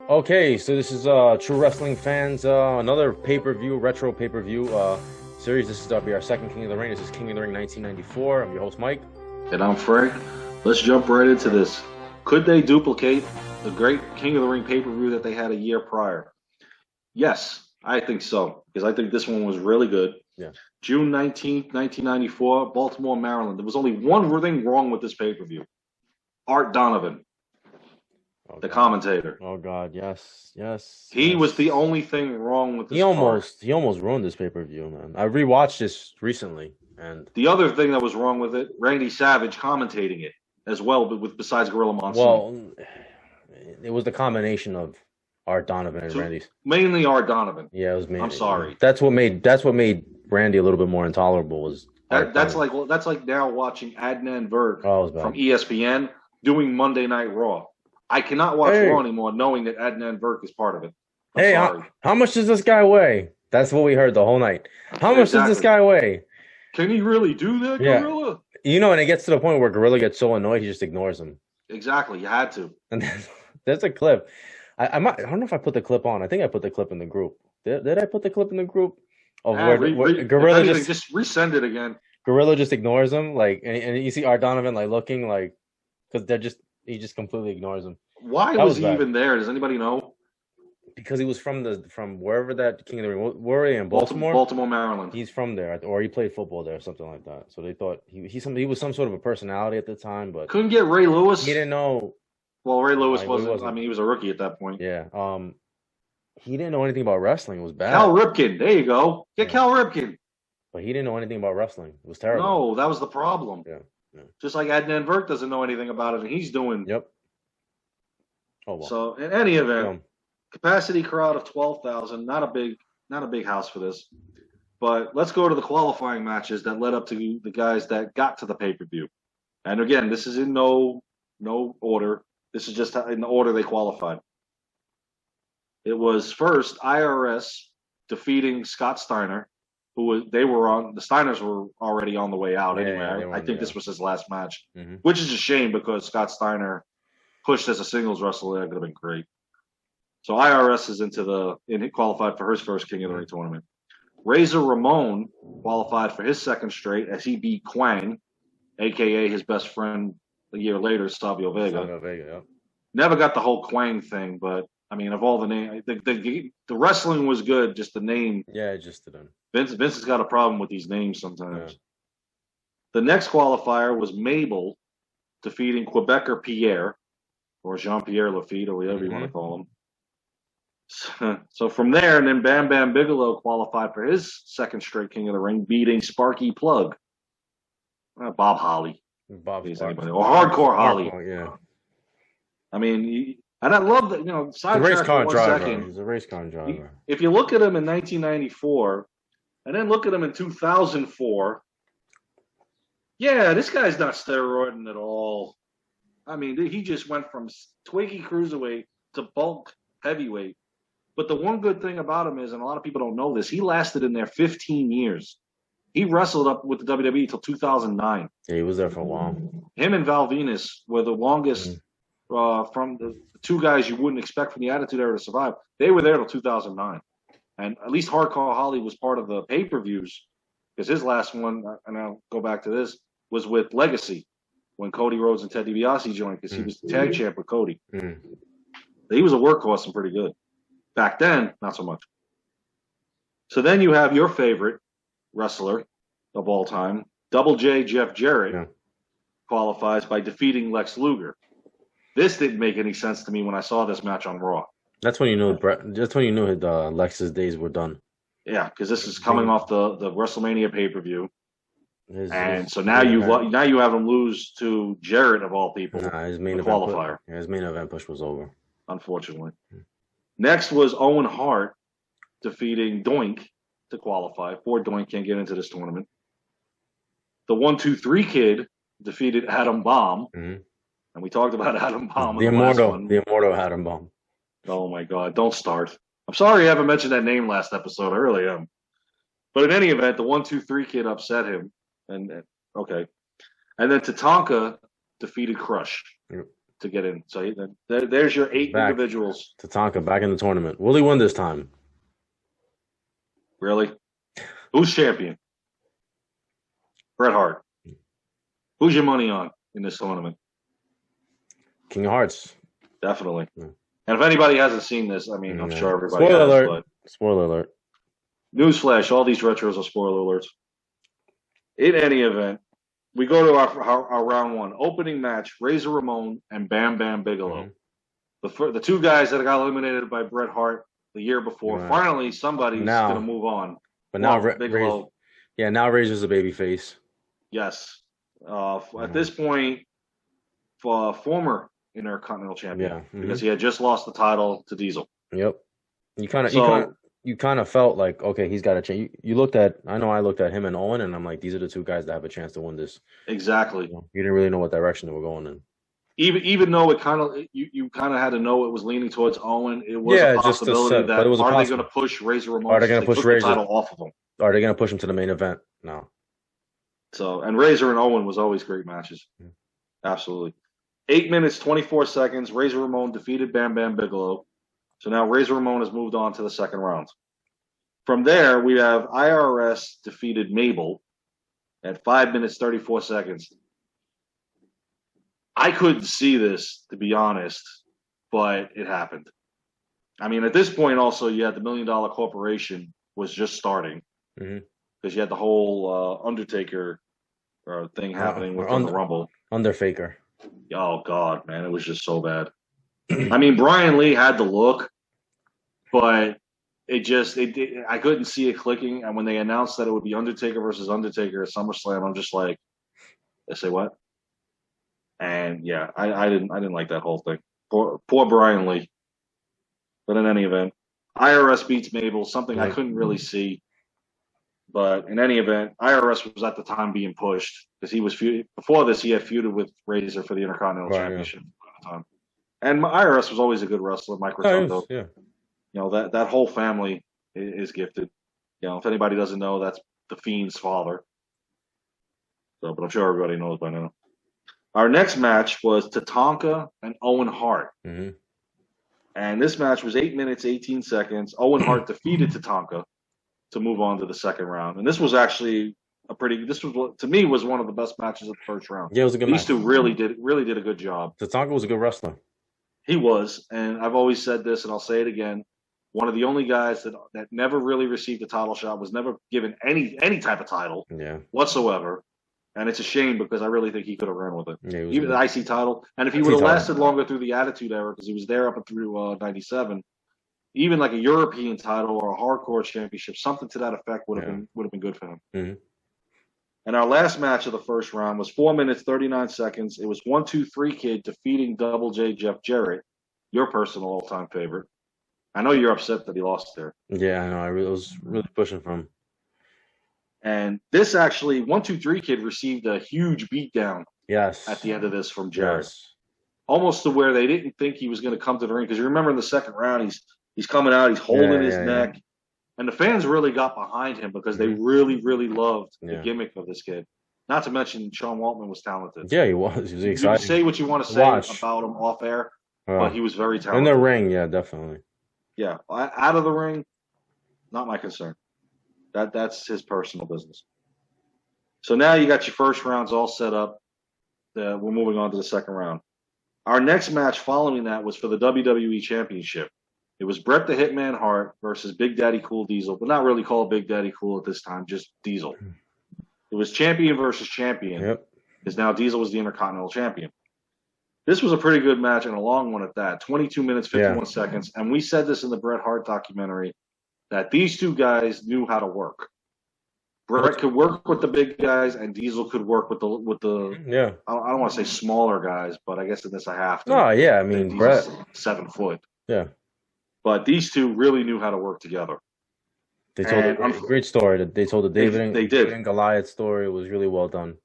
Okay, so this is True Wrestling fans, another pay-per-view, retro pay-per-view series. This is be our second King of the Ring. This is King of the Ring 1994. I'm your host, Mike. And I'm Frank. Let's jump right into this. Could they duplicate the great King of the Ring pay-per-view that they had a year prior? Yes, I think so, because I think this one was really good. Yeah. June 19th, 1994, Baltimore, Maryland. There was only one thing wrong with this pay-per-view. Art Donovan, the commentator. Oh God, yes. He was the only thing wrong with this He almost ruined this pay-per-view, man. I rewatched this recently, and the other thing that was wrong with it, Randy Savage commentating it as well, but besides Gorilla Monsoon. Well, it was the combination of Art Donovan and Randy's. Mainly Art Donovan. Yeah, it was mainly. I'm sorry. That's what made Randy a little bit more intolerable. Was that's like now watching Adnan Virk from ESPN doing Monday Night Raw. I cannot watch Raw anymore knowing that Adnan Virk is part of it. How much does this guy weigh? That's what we heard the whole night. How much does this guy weigh? Can he really do that, Gorilla? You know, and it gets to the point where Gorilla gets so annoyed he just ignores him. Exactly, you had to. And there's a clip. I don't know if I put the clip on. I think I put the clip in the group. Did I put the clip in the group? Of where Gorilla just resend it again. Gorilla just ignores him, like, and you see Art Donovan like looking like, because he just completely ignores him. Why was he even there? Does anybody know? Because he was from wherever that King of the Ring. Where are they in Baltimore? Baltimore, Maryland. He's from there, or he played football there, or something like that. So they thought he was some sort of a personality at the time, but couldn't get Ray Lewis. He didn't know. Well, Ray Lewis wasn't. I mean, he was a rookie at that point. Yeah. He didn't know anything about wrestling. It was bad. Cal Ripken. There you go. Get Cal Ripken. But he didn't know anything about wrestling. It was terrible. No, that was the problem. Yeah. Just like Adnan Virk doesn't know anything about it, and he's doing. Yep. Oh well. So in any event, capacity crowd of 12,000. Not a big house for this. But let's go to the qualifying matches that led up to the guys that got to the pay-per-view. And again, this is in no order. This is just in the order they qualified. It was first IRS defeating Scott Steiner, the Steiners were already on the way out anyway. I think this was his last match, which is a shame because Scott Steiner pushed as a singles wrestler. That could have been great. So IRS is he qualified for his first King of the Ring tournament. Razor Ramon qualified for his second straight as he beat Quang, aka his best friend a year later, Savio Vega. Never got the whole Quang thing, but I mean, of all the names, the wrestling was good. Just the name. Yeah, it just didn't. Vince has got a problem with these names sometimes. Yeah. The next qualifier was Mabel defeating Quebecer Pierre, or Jean-Pierre Lafitte, or whatever you want to call him. So from there, and then Bam Bam Bigelow qualified for his second straight King of the Ring, beating Sparky Plug. Bob Holly. Or Hardcore Holly. Yeah. I mean, and I love that, He's a race car driver. He's a race car driver. If you look at him in 1994, and then look at him in 2004, yeah, this guy's not steroiding at all. I mean, he just went from twiggy cruiserweight to bulk heavyweight. But the one good thing about him is, and a lot of people don't know this, he lasted in there 15 years. He wrestled up with the WWE until 2009. Yeah, he was there for a while. Him and Val Venus were the longest from the two guys you wouldn't expect from the Attitude Era to survive. They were there till 2009. And at least Hardcore Holly was part of the pay-per-views, because his last one, and I'll go back to this, was with Legacy, when Cody Rhodes and Ted DiBiase joined, because he was the tag champ with Cody. He was a workhorse and pretty good. Back then, not so much. So then you have your favorite wrestler of all time, Double J Jeff Jarrett, qualifies by defeating Lex Luger. This didn't make any sense to me when I saw this match on Raw. That's when you knew Lex's days were done. Yeah, because this is coming off the WrestleMania pay-per-view. So now you have him lose to Jarrett of all people. His main qualifier. His main event push was over, unfortunately. Next was Owen Hart defeating Doink to qualify. Poor Doink can't get into this tournament. The 1-2-3 Kid defeated Adam Bomb, and we talked about Adam Bomb. The immortal Adam Bomb. Oh my God! Don't start. I'm sorry I haven't mentioned that name last episode. I really am. But in any event, the 1-2-3 Kid upset him. And then Tatanka defeated Crush. to get in. So there's your 8 individuals. Tatanka back in the tournament. Will he win this time? Really? Who's champion? Bret Hart. Who's your money on in this tournament? King of Hearts. Definitely. Yeah. And if anybody hasn't seen this, I mean, I'm sure everybody Spoiler has. alert. But Spoiler alert. Newsflash, all these retros are spoiler alerts. In any event, we go to our round one. Opening match, Razor Ramon and Bam Bam Bigelow. Mm-hmm. The two guys that got eliminated by Bret Hart the year before. Right. Finally, somebody's going to move on. But now Bigelow. Now Razor's a babyface. Yes. At this point, former Intercontinental Champion, because he had just lost the title to Diesel. Yep. You kind of felt like, okay, he's got a chance. I looked at him and Owen, and I'm like, these are the two guys that have a chance to win this. Exactly. You didn't really know what direction they were going in. Even though it kind of you kind of had to know it was leaning towards Owen, it was a possibility that are they going to push Razor Ramon? Are they going to push Razor the title off of him? Are they going to push him to the main event? No. So, and Razor and Owen was always great matches. Absolutely. 8 minutes, 24 seconds. Razor Ramon defeated Bam Bam Bigelow. So now Razor Ramon has moved on to the second round. From there, we have IRS defeated Mabel at 5 minutes, 34 seconds. I couldn't see this, to be honest, but it happened. I mean, at this point, also, you had the $1 Million Corporation was just starting. Because you had the whole Undertaker thing happening within the Rumble. Underfaker. Oh, God, man. It was just so bad. I mean, Brian Lee had the look, but I couldn't see it clicking. And when they announced that it would be Undertaker versus Undertaker at SummerSlam, I'm just like, they say what? And yeah, I didn't like that whole thing. Poor Brian Lee. But in any event, IRS beats Mabel, something I couldn't really see. But in any event, IRS was at the time being pushed because he was before this. He had feuded with Razor for the Intercontinental Championship at the time. And IRS was always a good wrestler, Mike Rotundo. Yeah. You know, that whole family is gifted. You know, if anybody doesn't know, that's the Fiend's father. So, but I'm sure everybody knows by now. Our next match was Tatanka and Owen Hart. And this match was 8 minutes, 18 seconds. Owen Hart defeated Tatanka to move on to the second round. And this was actually to me was one of the best matches of the first round. Yeah, it was a good match. These two really did a good job. Tatanka was a good wrestler. He was, and I've always said this, and I'll say it again. One of the only guys that never really received a title shot, was never given any type of title whatsoever. And it's a shame because I really think he could have ran with it. Yeah, even the IC title. And if he would have lasted longer through the Attitude Era, because he was there up through 97, even like a European title or a hardcore championship, something to that effect would have been good for him. And our last match of the first round was 4 minutes, 39 seconds. It was 1-2-3 Kid defeating Double J Jeff Jarrett, your personal all-time favorite. I know you're upset that he lost there. Yeah, I know. I was really pushing for him. And this actually, 1-2-3 Kid received a huge beatdown. Yes. At the end of this from Jarrett. Yes. Almost to where they didn't think he was going to come to the ring. Because you remember in the second round, he's coming out, he's holding his neck. Yeah. And the fans really got behind him because they really, really loved the gimmick of this kid. Not to mention Sean Waltman was talented. Yeah, he was. He was exciting. You can say what you want to say about him off air, but he was very talented. In the ring, yeah, definitely. Yeah, out of the ring, not my concern. That's his personal business. So now you got your first rounds all set up. We're moving on to the second round. Our next match following that was for the WWE Championship. It was Bret the Hitman Hart versus Big Daddy Cool Diesel, but not really called Big Daddy Cool at this time, just Diesel. It was champion versus champion, because now Diesel was the Intercontinental Champion. This was a pretty good match and a long one at that, 22 minutes, 51 seconds. And we said this in the Bret Hart documentary, that these two guys knew how to work. Bret could work with the big guys, and Diesel could work with the I don't want to say smaller guys, but I guess in this I have to. Oh, yeah, I mean, Bret. 7 foot. Yeah. But these two really knew how to work together. They told a great story. They told the David and Goliath story. It was really well done.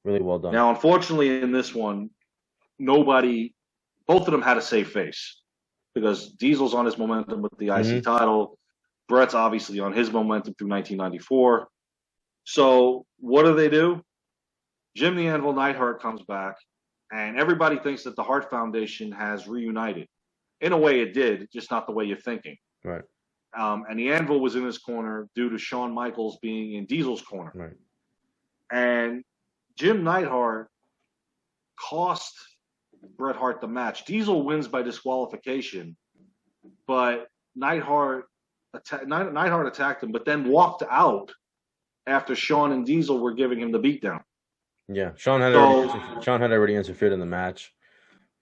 Really well done. Now, unfortunately, in this one, both of them had a save face. Because Diesel's on his momentum with the IC title. Bret's obviously on his momentum through 1994. So, what do? Jim the Anvil Neidhart comes back. And everybody thinks that the Hart Foundation has reunited. In a way, it did, just not the way you're thinking. Right. And the Anvil was in his corner due to Shawn Michaels being in Diesel's corner. Right. And Jim Neidhart cost Bret Hart the match. Diesel wins by disqualification, but Neidhart attacked him, but then walked out after Shawn and Diesel were giving him the beatdown. Yeah, Shawn had already interfered in the match.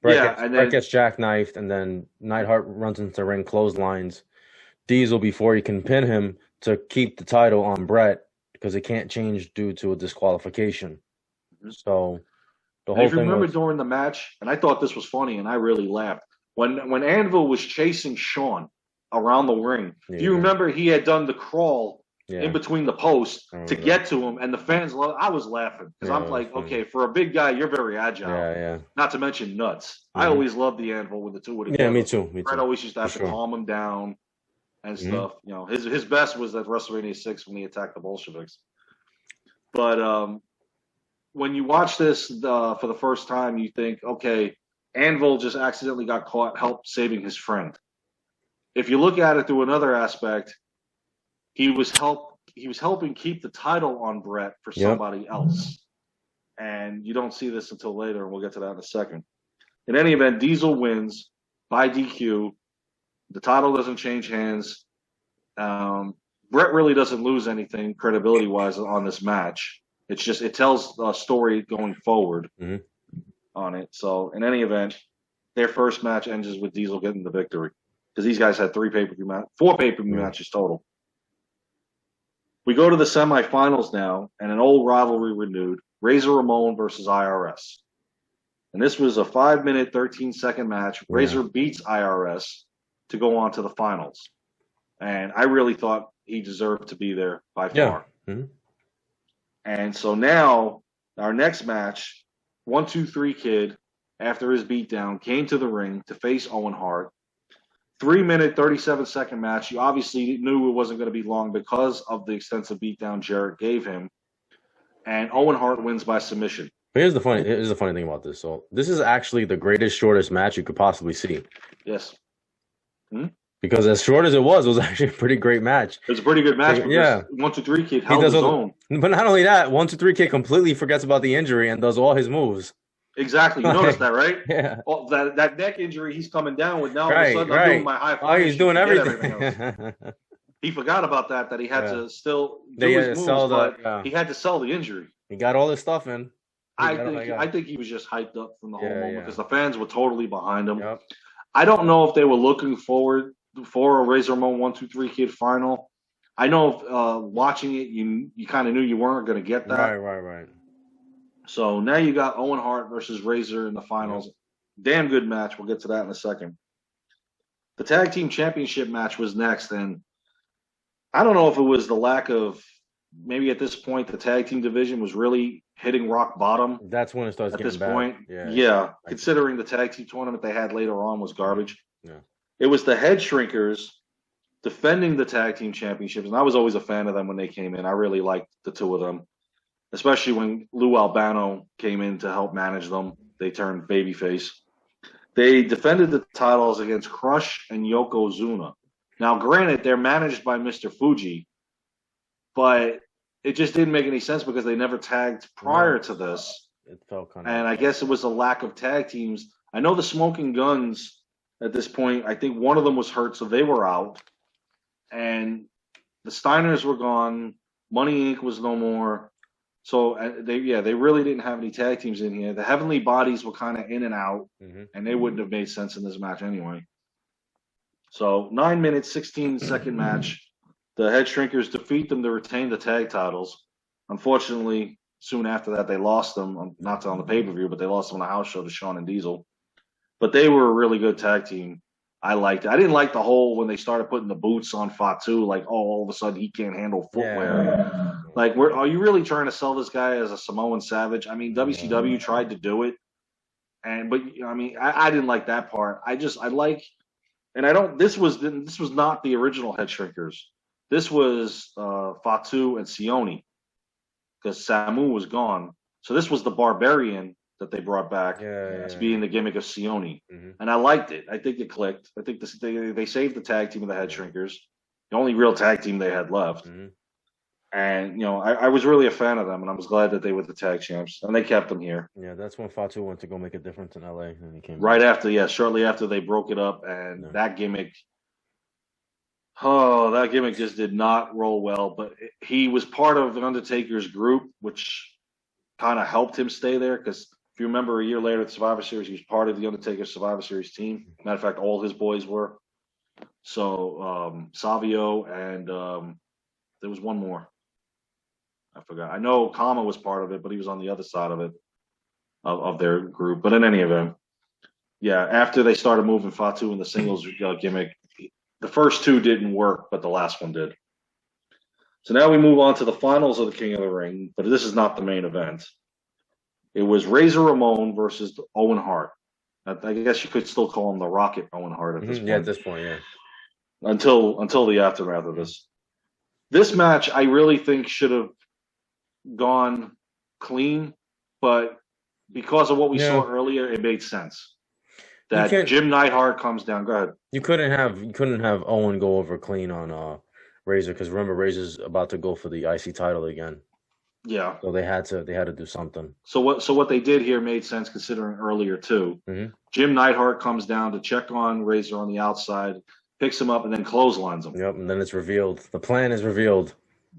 Bret gets jackknifed, and then Neidhart runs into the ring, clotheslines Diesel before he can pin him to keep the title on Bret because it can't change due to a disqualification. Mm-hmm. So the whole thing. Remember during the match, and I thought this was funny, and I really laughed when Anvil was chasing Shawn around the ring. Yeah. Do you remember he had done the crawl in between the posts to get to him, and the fans I was laughing because I'm like, okay, for a big guy, you're very agile. Yeah. Not to mention nuts. Mm-hmm. I always loved the Anvil when the two would. Yeah, me too. Bret always used to have to calm him down and stuff. You know, his best was at WrestleMania 6 when he attacked the Bolsheviks. But when you watch this for the first time, you think, okay, Anvil just accidentally got caught saving his friend. If you look at it through another aspect, he was helping keep the title on Bret for somebody else. And you don't see this until later, and we'll get to that in a second. In any event, Diesel wins by DQ. The title doesn't change hands. Bret really doesn't lose anything credibility-wise on this match. It's just it tells a story going forward on it. So in any event, their first match ends with Diesel getting the victory because these guys had 4 pay-per-view matches total. We go to the semifinals now, and an old rivalry renewed: Razor Ramon versus IRS. And this was a 5-minute, 13-second match. Razor beats IRS to go on to the finals. And I really thought he deserved to be there by far. Yeah. Mm-hmm. And so now, our next match, 1-2-3 Kid, after his beatdown, came to the ring to face Owen Hart. 3-minute, 37-second match. You obviously knew it wasn't going to be long because of the extensive beatdown Jarrett gave him. And Owen Hart wins by submission. Here's the funny thing about this. So this is actually the shortest match you could possibly see. Yes. Because as short as it was actually a pretty great match. It was a pretty good match. Yeah. 1-2-3 Kid held his own. But not only that, 1-2-3 Kid completely forgets about the injury and does all his moves. Exactly. You noticed that, right? Yeah. Oh, that neck injury he's coming down with now. All of a sudden, I'm doing my high five. Oh, he's doing everything. He forgot about that he had to still do his moves, but he had to sell the injury. He got all his stuff in. I think he was just hyped up from the whole moment because the fans were totally behind him. Yep. I don't know if they were looking forward for a Razor Ramon 1-2-3 Kid final. I know watching it, you kind of knew you weren't going to get that. Right. So now you got Owen Hart versus Razor in the finals. Damn good match. We'll get to that in a second. The tag team championship match was next, and I don't know if it was the lack of maybe at this point the tag team division was really hitting rock bottom. That's when it starts getting bad. At this point. Yeah. Considering the tag team tournament they had later on was garbage. Yeah. It was the Head Shrinkers defending the tag team championships, and I was always a fan of them when they came in. I really liked the two of them, especially when Lou Albano came in to help manage them. They turned babyface. They defended the titles against Crush and Yokozuna. Now, granted, they're managed by Mr. Fuji, but it just didn't make any sense because they never tagged prior to this. It felt kind of. And I guess it was a lack of tag teams. I know the Smoking Guns at this point, I think one of them was hurt, so they were out. And the Steiners were gone. Money Inc. was no more. So they really didn't have any tag teams in here. The Heavenly Bodies were kind of in and out, and they wouldn't have made sense in this match anyway. So 9 minutes, 16-second match. The Head Shrinkers defeat them to retain the tag titles. Unfortunately, soon after that, they lost them, not on the pay-per-view, but they lost them on a house show to Shawn and Diesel. But they were a really good tag team. I liked it. I didn't like the whole when they started putting the boots on Fatu, like, oh, all of a sudden he can't handle footwear. Yeah. Like, are you really trying to sell this guy as a Samoan Savage? I mean, WCW tried to do it, but I mean, I didn't like that part. This was not the original Head Shrinkers. This was Fatu and Sione because Samu was gone. So this was the Barbarian, that they brought back to being the gimmick of Sione. And I liked it. I think it clicked. I think they saved the tag team of the Head Shrinkers, the only real tag team they had left. And, I was really a fan of them, and I was glad that they were the tag champs, and they kept them here. Yeah, that's when Fatu went to go make a difference in LA, and he came right back. Shortly after they broke it up, and that gimmick just did not roll well. But he was part of the Undertaker's group, which kind of helped him stay there, because if you remember, a year later at the Survivor Series, he was part of the Undertaker's Survivor Series team. Matter of fact, all his boys were. So Savio and there was one more. I forgot. I know Kama was part of it, but he was on the other side of it, of their group. But in any event, after they started moving Fatu in the singles gimmick, the first two didn't work, but the last one did. So now we move on to the finals of the King of the Ring, but this is not the main event. It was Razor Ramon versus Owen Hart. I guess you could still call him the Rocket Owen Hart at this point. Yeah, at this point, yeah. Until the aftermath of this. This match, I really think, should have gone clean, but because of what we saw earlier, it made sense. That Jim Neidhart comes down. Go ahead. You couldn't have Owen go over clean on Razor, because remember, Razor's about to go for the IC title again. Yeah. So they had to do something. So what they did here made sense, considering earlier too. Jim Neidhart comes down to check on Razor on the outside, picks him up, and then clotheslines him. Yep, and then it's revealed. The plan is revealed.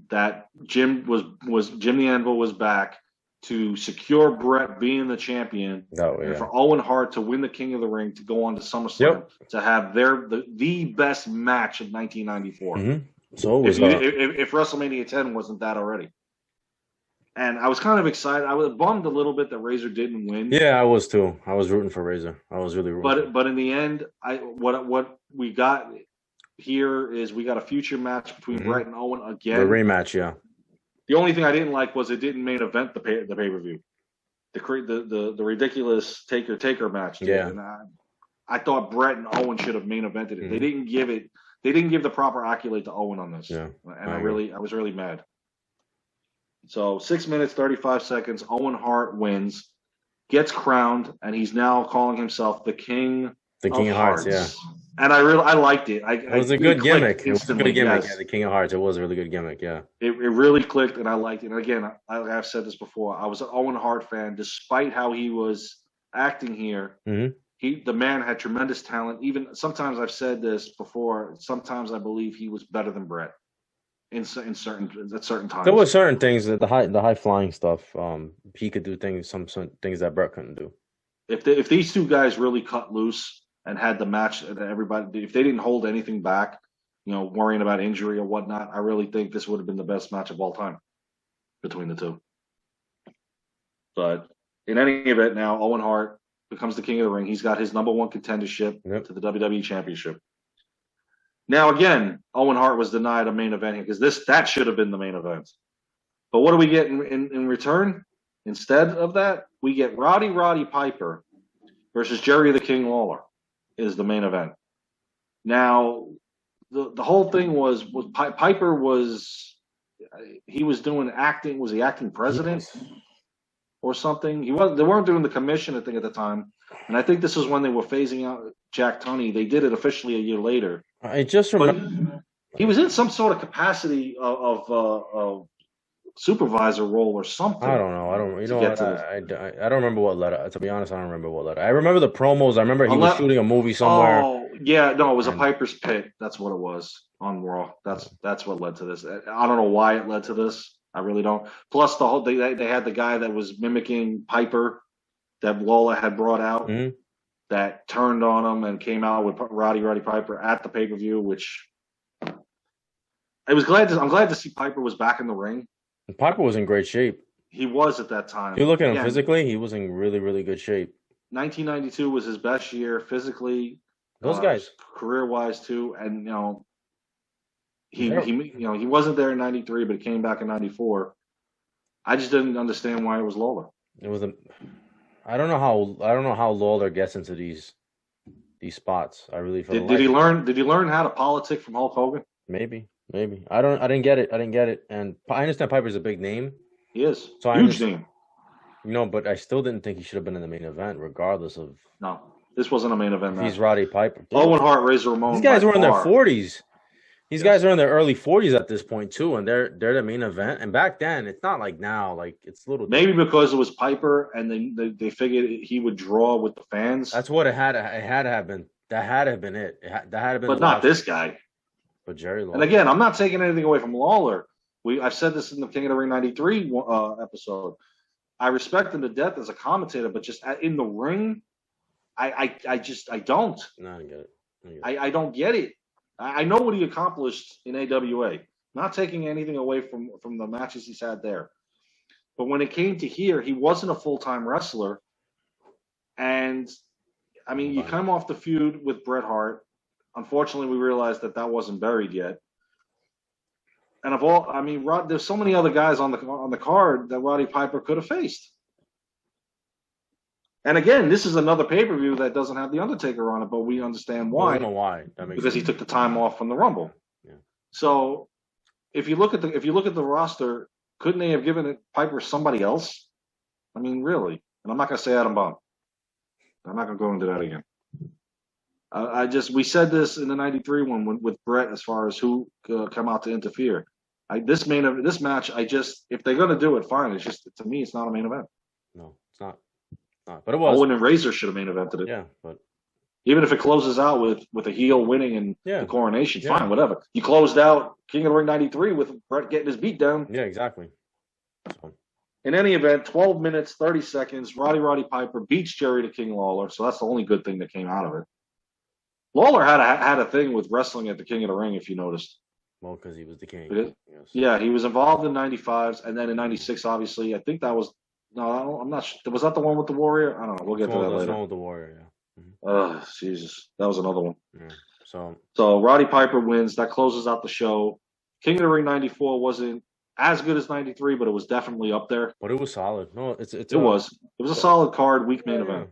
That Jim the Anvil was back to secure Bret being the champion, and for Owen Hart to win the King of the Ring, to go on to SummerSlam, to have the best match of 1994. So it was, if WrestleMania 10 wasn't that already. And I was kind of excited. I was bummed a little bit that Razor didn't win. Yeah, I was too. I was rooting for Razor. I was really rooting. But in the end, what we got here is we got a future match between Bret and Owen again. The rematch, yeah. The only thing I didn't like was it didn't main event the pay-per-view. The ridiculous Taker match. Yeah. And I thought Bret and Owen should have main evented it. They didn't give it. They didn't give the proper accolade to Owen on this. Yeah. And I was really mad. So 6 minutes, 35 seconds. Owen Hart wins, gets crowned, and he's now calling himself the King of Hearts. Yeah. And I liked it. It was a good gimmick. It was a good gimmick. Yes. Yeah, the King of Hearts. It was a really good gimmick. Yeah. It really clicked, and I liked it. And again, I've said this before. I was an Owen Hart fan, despite how he was acting here. The man had tremendous talent. Even sometimes I've said this before. Sometimes I believe he was better than Bret. At certain times, there were certain things that the high flying stuff. He could do some things that Bret couldn't do. If these two guys really cut loose and had the match that everybody, if they didn't hold anything back, worrying about injury or whatnot, I really think this would have been the best match of all time between the two. But in any event, now Owen Hart becomes the King of the Ring. He's got his number one contendership to the WWE Championship. Now, again, Owen Hart was denied a main event here, because that should have been the main event. But what do we get in return? Instead of that, we get Roddy Piper versus Jerry the King Lawler is the main event. Now, the whole thing was Piper was doing acting. Was he acting president or something? They weren't doing the commission, I think, at the time. And I think this is when they were phasing out Jack Tunney. They did it officially a year later. I just remember he was in some sort of capacity of supervisor role or something. I don't know. I don't. You know what? I don't remember what letter. To be honest, I don't remember what letter. I remember the promos. I remember he was shooting a movie somewhere. Oh yeah, no, it was a Piper's Pit. That's what it was on Raw. That's what led to this. I don't know why it led to this. I really don't. Plus, the whole they had the guy that was mimicking Piper that Lawler had brought out. That turned on him and came out with Roddy Piper at the pay-per-view, which I'm glad to see Piper was back in the ring. And Piper was in great shape. He was at that time. You look at him physically, he was in really, really good shape. 1992 was his best year physically. Those guys, career-wise too, and he wasn't there in 93, but he came back in 94. I just didn't understand why it was Lawler. It was I don't know how Lawler gets into these spots. I really feel. Did he learn how to politic from Hulk Hogan? Maybe. I didn't get it. And I understand Piper's a big name. He is. So huge name. No, but I still didn't think he should have been in the main event, regardless of. No, this wasn't a main event. He's Roddy Piper. Owen Hart, Razor Ramon. These guys were in their 40s. These guys are in their early 40s at this point too, and they're the main event. And back then, it's not like now. Like it's a little maybe because it was Piper, and they figured he would draw with the fans. That's what it had. It had to have been. That had to have been it. That had to have been. But not this guy. But Jerry Lawler. And again, I'm not taking anything away from Lawler. I've said this in the King of the Ring '93 episode. I respect him to death as a commentator, but just in the ring, I don't. No, I get it. I don't get it. I know what he accomplished in AWA. Not taking anything away from the matches he's had there. But when it came to here, he wasn't a full-time wrestler. And, I mean, you come off the feud with Bret Hart. Unfortunately, we realized that wasn't buried yet. And there's so many other guys on the card that Roddy Piper could have faced. And again, this is another pay-per-view that doesn't have The Undertaker on it, but we understand why. I don't know why. Because he took the time off from the Rumble. Yeah. So if you look at the roster, couldn't they have given Piper somebody else? I mean, really. And I'm not going to say Adam Bomb. I'm not going to go into that again. We said this in the '93 one with Bret as far as who come out to interfere. This match, if they're going to do it, fine. It's just, to me, it's not a main event. No, it's not. But it was. Owen and Razor should have main evented it. Yeah, but even if it closes out with a heel winning and the coronation, fine, whatever. You closed out King of the Ring '93 with Bret getting his beat down. Yeah, exactly. In any event, 12 minutes, 30 seconds, Roddy Piper beats Jerry the King Lawler, so that's the only good thing that came out of it. Lawler had a thing with wrestling at the King of the Ring, if you noticed. Well, because he was the king. Yes. Yeah, he was involved in '95s, and then in '96, obviously, I think that was. No, I'm not sure. Was that the one with the Warrior? I don't know. We'll get to that later. The one with the Warrior, yeah. Oh, Jesus. That was another one. Yeah. So Roddy Piper wins. That closes out the show. King of the Ring '94 wasn't as good as '93, but it was definitely up there. But it was solid. No, it was. It was a solid card, week main event.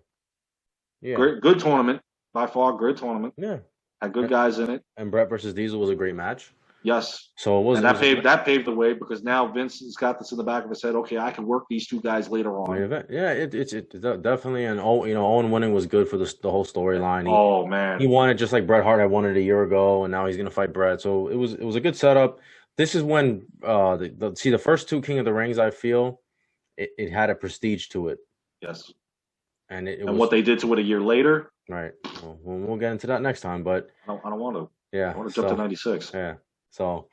Yeah. Great, good tournament. By far, good tournament. Yeah. Had good guys in it. And Bret versus Diesel was a great match. Yes. So it was. And that paved the way because now Vince has got this in the back of his head. Okay, I can work these two guys later on. Yeah, it's definitely, and Owen winning was good for the whole storyline. Oh man, he won it just like Bret Hart had won it a year ago, and now he's gonna fight Bret. So it was a good setup. This is when the first two King of the Rings, I feel it had a prestige to it. Yes. And what they did to it a year later. Right. Well, we'll get into that next time, but I don't want to. Yeah. I want to jump to '96. Yeah. So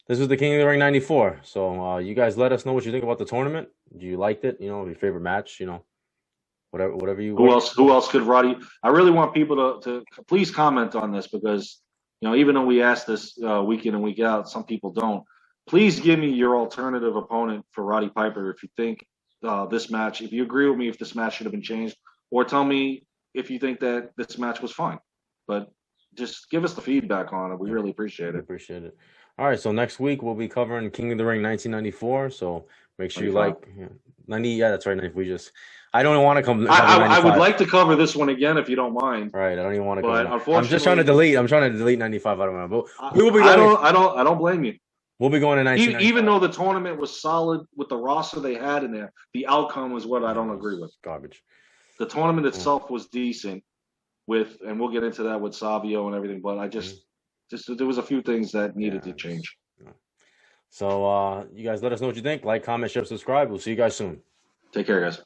this was the King of the Ring '94. So you guys let us know what you think about the tournament. Do you liked it? You know, your favorite match? You know, whatever you. Who else could Roddy? I really want people to please comment on this because even though we ask this week in and week out, some people don't. Please give me your alternative opponent for Roddy Piper if you think this match. If you agree with me, if this match should have been changed, or tell me if you think that this match was fine. But just give us the feedback on it. We really appreciate it. Appreciate it. All right, so next week we'll be covering King of the Ring 1994. So make sure 95. You like 90. Yeah, that's right. I don't even want to come. I would like to cover this one again if you don't mind. Right, I don't even want to. But unfortunately, I'm just trying to delete. I'm trying to delete 95 out of my book. We will be. I don't blame you. We'll be going to 1995. Even though the tournament was solid with the roster they had in there, the outcome was what I don't agree with. Garbage. The tournament itself was decent, and we'll get into that with Savio and everything. But I just there was a few things that needed to change. So you guys let us know what you think. Like, comment, share, subscribe. We'll see you guys soon. Take care, guys.